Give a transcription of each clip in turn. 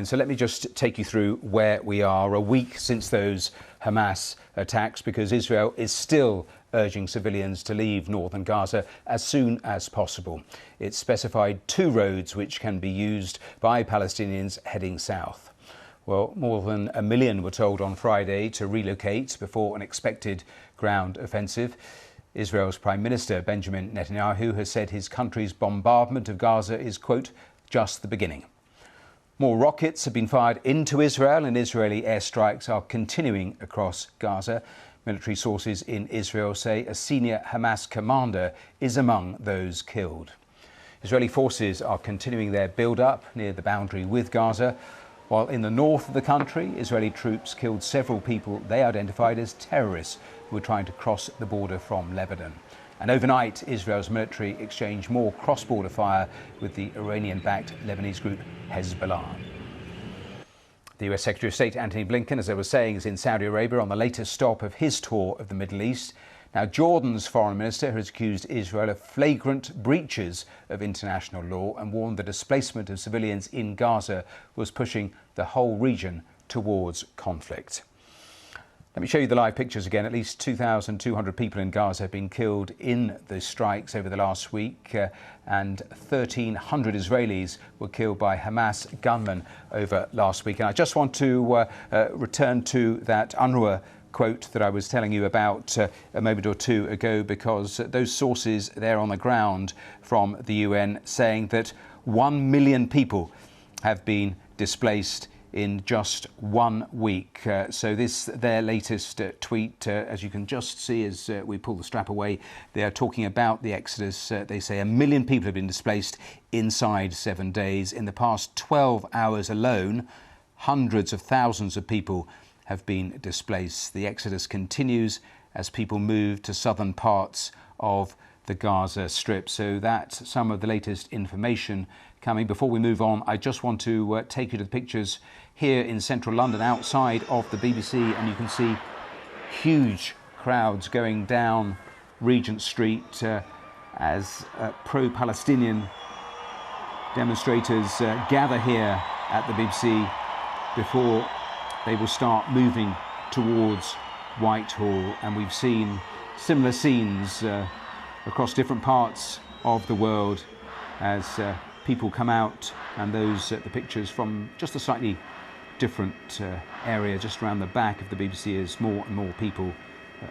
And so let me just take you through where we are a week since those Hamas attacks, because Israel is still urging civilians to leave northern Gaza as soon as possible. It's specified 2 roads which can be used by Palestinians heading south. Well, more than 1 million were told on Friday to relocate before an expected ground offensive. Israel's Prime Minister Benjamin Netanyahu has said his country's bombardment of Gaza is, quote, just the beginning. More rockets have been fired into Israel, and Israeli airstrikes are continuing across Gaza. Military sources in Israel say a senior Hamas commander is among those killed. Israeli forces are continuing their build-up near the boundary with Gaza, while in the north of the country, Israeli troops killed several people they identified as terrorists who were trying to cross the border from Lebanon. And overnight, Israel's military exchanged more cross-border fire with the Iranian-backed Lebanese group Hezbollah. The US Secretary of State Antony Blinken, as I was saying, is in Saudi Arabia on the latest stop of his tour of the Middle East. Now, Jordan's foreign minister has accused Israel of flagrant breaches of international law and warned the displacement of civilians in Gaza was pushing the whole region towards conflict. Let me show you the live pictures again. At least 2,200 people in Gaza have been killed in the strikes over the last week, and 1,300 Israelis were killed by Hamas gunmen over last week. And I just want to return to that UNRWA quote that I was telling you about a moment or two ago, because those sources there on the ground from the UN saying that 1 million people have been displaced in just 1 week. So this, their latest tweet, as you can just see as we pull the strap away, they are talking about the exodus. They say 1 million people have been displaced inside 7 days. In the past 12 hours alone, hundreds of thousands of people have been displaced. The exodus continues as people move to southern parts of the Gaza Strip. So that's some of the latest information coming. Before we move on, I just want to take you to the pictures here in central London outside of the BBC, and you can see huge crowds going down Regent Street as pro-Palestinian demonstrators gather here at the BBC before they will start moving towards Whitehall. And we've seen similar scenes across different parts of the world as people come out, and those the pictures from just a slightly different area just around the back of the BBC as more and more people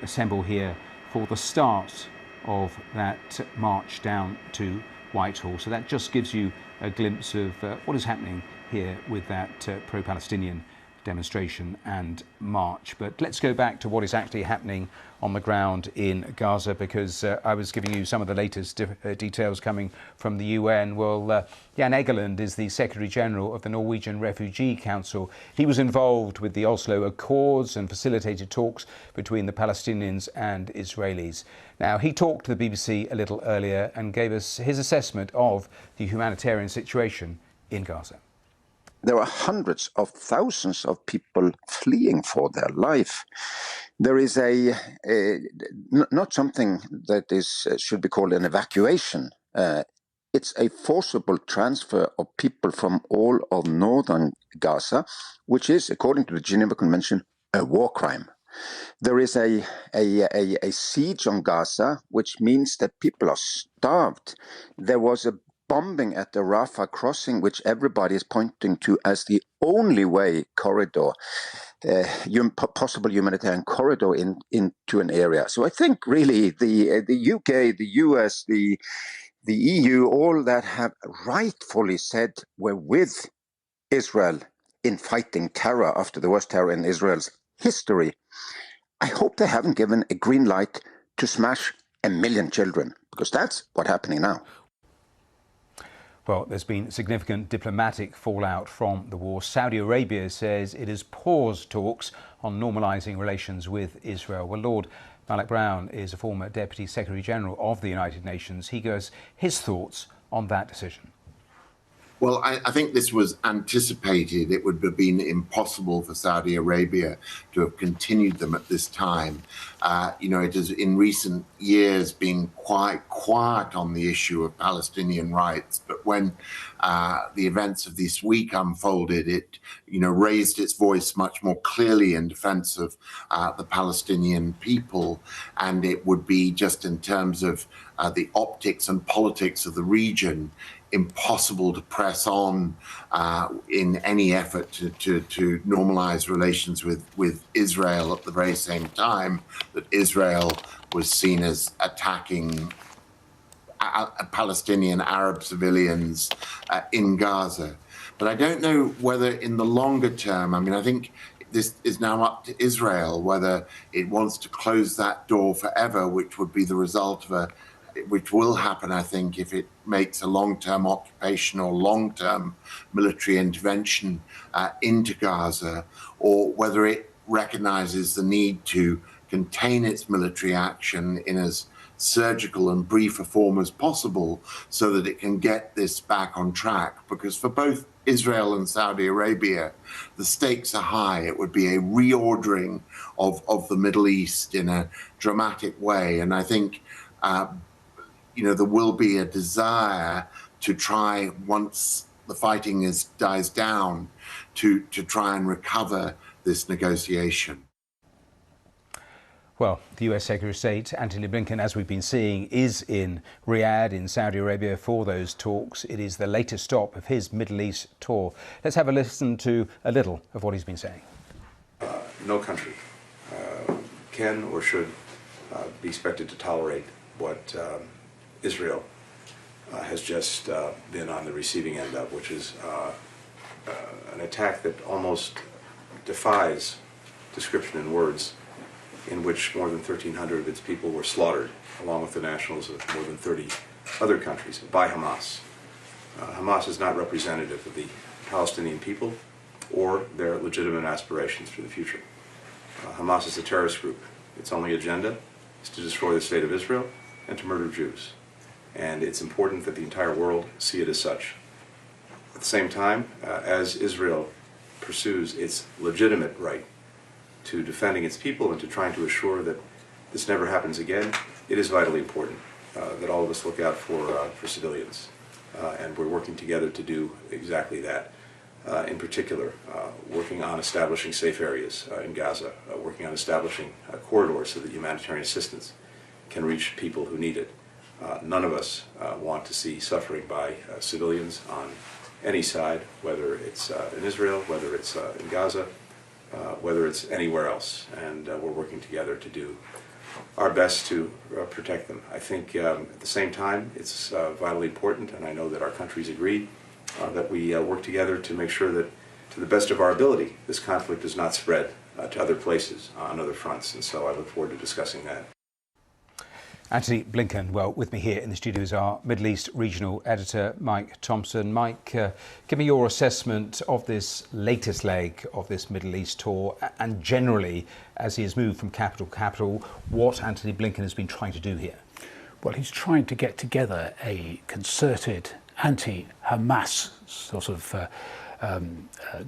assemble here for the start of that march down to Whitehall. So that just gives you a glimpse of what is happening here with that pro-Palestinian demonstration and march. But let's go back to what is actually happening on the ground in Gaza, because I was giving you some of the latest details coming from the UN. Well, Jan Egeland is the Secretary General of the Norwegian Refugee Council. He was involved with the Oslo Accords and facilitated talks between the Palestinians and Israelis. Now, he talked to the BBC a little earlier and gave us his assessment of the humanitarian situation in Gaza. There are hundreds of thousands of people fleeing for their life. There is not something that should be called an evacuation. It's a forcible transfer of people from all of northern Gaza, which is, according to the Geneva Convention, a war crime. There is a siege on Gaza, which means that people are starved. There was a bombing at the Rafah crossing, which everybody is pointing to as the only way corridor, possible humanitarian corridor into an area. So I think really the UK, the US, the EU, all that have rightfully said we're with Israel in fighting terror after the worst terror in Israel's history. I hope they haven't given a green light to smash 1 million children, because that's what's happening now. Well, there's been significant diplomatic fallout from the war. Saudi Arabia says it has paused talks on normalising relations with Israel. Well, Lord Malek Brown is a former Deputy Secretary General of the United Nations. He gives his thoughts on that decision. Well, I think this was anticipated. It would have been impossible for Saudi Arabia to have continued them at this time. It has in recent years been quite quiet on the issue of Palestinian rights. But when the events of this week unfolded, it, raised its voice much more clearly in defense of the Palestinian people. And it would be, just in terms of the optics and politics of the region, impossible to press on in any effort to normalize relations with Israel at the very same time that Israel was seen as attacking Palestinian Arab civilians in Gaza. But I don't know whether in the longer term, I think this is now up to Israel whether it wants to close that door forever, which would be the result of which will happen, I think, if it makes a long-term occupation or long-term military intervention into Gaza, or whether it recognizes the need to contain its military action in as surgical and brief a form as possible so that it can get this back on track. Because for both Israel and Saudi Arabia, the stakes are high. It would be a reordering of the Middle East in a dramatic way. And I think there will be a desire to try, once the fighting dies down, to try and recover this negotiation. Well, the US Secretary of State, Antony Blinken, as we've been seeing, is in Riyadh in Saudi Arabia for those talks. It is the latest stop of his Middle East tour. Let's have a listen to a little of what he's been saying. No country can or should be expected to tolerate what Israel has just been on the receiving end of, which is an attack that almost defies description in words, in which more than 1,300 of its people were slaughtered, along with the nationals of more than 30 other countries, by Hamas. Hamas is not representative of the Palestinian people or their legitimate aspirations for the future. Hamas is a terrorist group. Its only agenda is to destroy the state of Israel and to murder Jews. And it's important that the entire world see it as such. At the same time, as Israel pursues its legitimate right to defending its people and to trying to assure that this never happens again, it is vitally important that all of us look out for civilians. And we're working together to do exactly that. In particular, working on establishing safe areas in Gaza, working on establishing corridors so that humanitarian assistance can reach people who need it. None of us want to see suffering by civilians on any side, whether it's in Israel, whether it's in Gaza, whether it's anywhere else. And we're working together to do our best to protect them. I think at the same time, it's vitally important, and I know that our countries agree, that we work together to make sure that, to the best of our ability, this conflict does not spread to other places on other fronts. And so I look forward to discussing that. Antony Blinken, well, with me here in the studio is our Middle East regional editor, Mike Thompson. Mike, give me your assessment of this latest leg of this Middle East tour, and generally, as he has moved from capital to capital, what Antony Blinken has been trying to do here. Well, he's trying to get together a concerted anti-Hamas sort of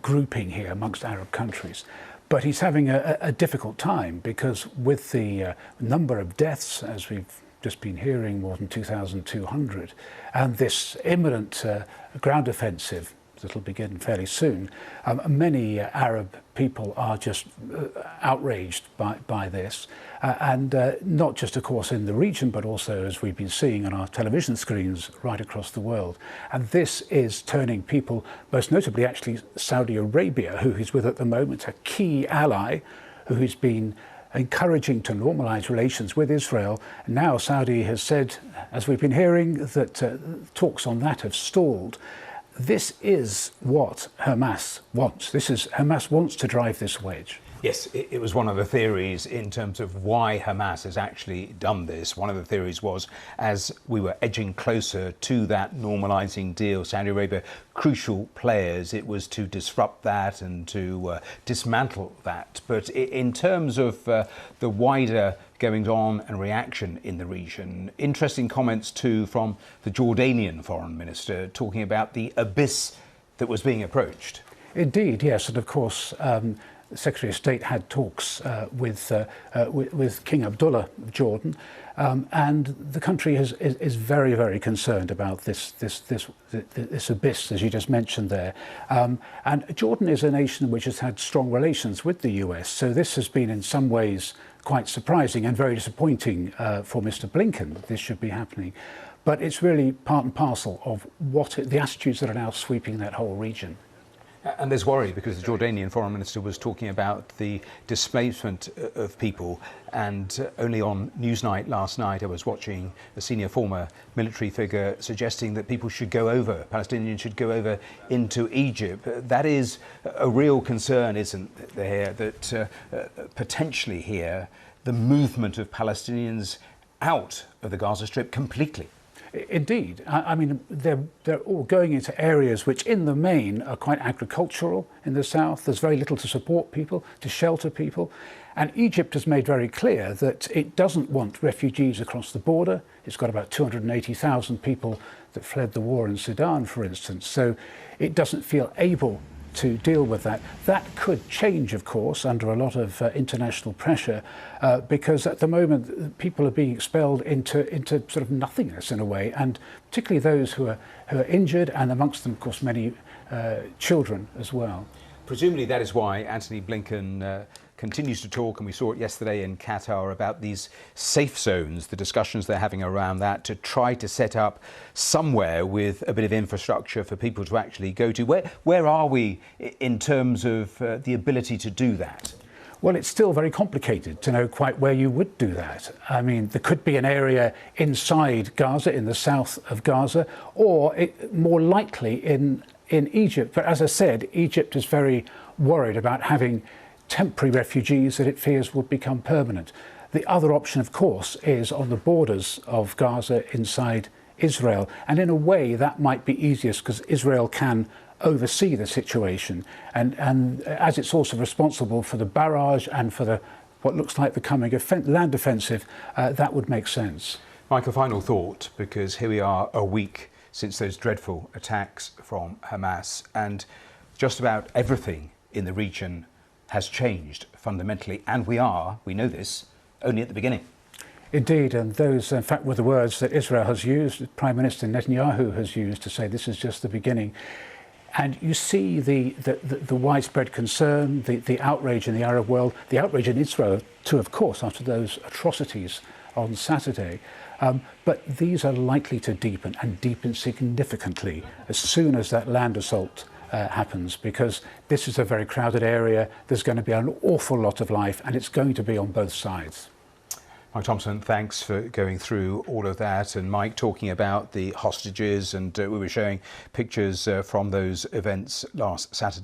grouping here amongst Arab countries. But he's having a difficult time because with the number of deaths, as we've just been hearing, more than 2,200, and this imminent ground offensive that'll begin fairly soon, many Arab people are just outraged by this. And not just, of course, in the region, but also, as we've been seeing on our television screens right across the world. And this is turning people, most notably actually Saudi Arabia, who he's with at the moment, a key ally, who he's been encouraging to normalize relations with Israel. Now Saudi has said, as we've been hearing, that talks on that have stalled. This is what Hamas wants. Hamas wants to drive this wedge. Yes, it was one of the theories in terms of why Hamas has actually done this. One of the theories was, as we were edging closer to that normalising deal, Saudi Arabia, crucial players, it was to disrupt that and to dismantle that. But in terms of the wider goings on and reaction in the region, interesting comments too from the Jordanian foreign minister talking about the abyss that was being approached. Indeed, yes, and of course the Secretary of State had talks with King Abdullah of Jordan, and the country is very, very concerned about this abyss, as you just mentioned there. And Jordan is a nation which has had strong relations with the US, so this has been in some ways quite surprising and very disappointing for Mr. Blinken that this should be happening. But it's really part and parcel of the attitudes that are now sweeping that whole region. And there's worry because the Jordanian foreign minister was talking about the displacement of people, and only on Newsnight last night I was watching a senior former military figure suggesting that people should go over, Palestinians should go over into Egypt. That is a real concern, isn't there, that potentially here the movement of Palestinians out of the Gaza Strip completely. Indeed. I mean, they're all going into areas which in the main are quite agricultural in the south. There's very little to support people, to shelter people. And Egypt has made very clear that it doesn't want refugees across the border. It's got about 280,000 people that fled the war in Sudan, for instance. So it doesn't feel able to deal with that. That could change, of course, under a lot of international pressure, because at the moment people are being expelled into sort of nothingness in a way, and particularly those who are injured, and amongst them, of course, many children as well. Presumably that is why Antony Blinken continues to talk, and we saw it yesterday in Qatar, about these safe zones, the discussions they're having around that, to try to set up somewhere with a bit of infrastructure for people to actually go to. Where are we in terms of the ability to do that? Well, it's still very complicated to know quite where you would do that. I mean, there could be an area inside Gaza, in the south of Gaza, or more likely in Egypt. But as I said, Egypt is very worried about having temporary refugees that it fears will become permanent. The other option, of course, is on the borders of Gaza inside Israel. And in a way, that might be easiest because Israel can oversee the situation. And as it's also responsible for the barrage and for what looks like the coming land offensive, that would make sense. Michael, final thought, because here we are a week since those dreadful attacks from Hamas, and just about everything in the region has changed fundamentally, and we know this, only at the beginning. Indeed, and those, in fact, were the words that Israel has used, Prime Minister Netanyahu has used to say this is just the beginning. And you see the widespread concern, the outrage in the Arab world, the outrage in Israel too, of course, after those atrocities on Saturday. But these are likely to deepen, and deepen significantly, as soon as that land assault happens, because this is a very crowded area. There's going to be an awful lot of life, and it's going to be on both sides. Mike Thompson, thanks for going through all of that. And Mike, talking about the hostages, and we were showing pictures from those events last Saturday.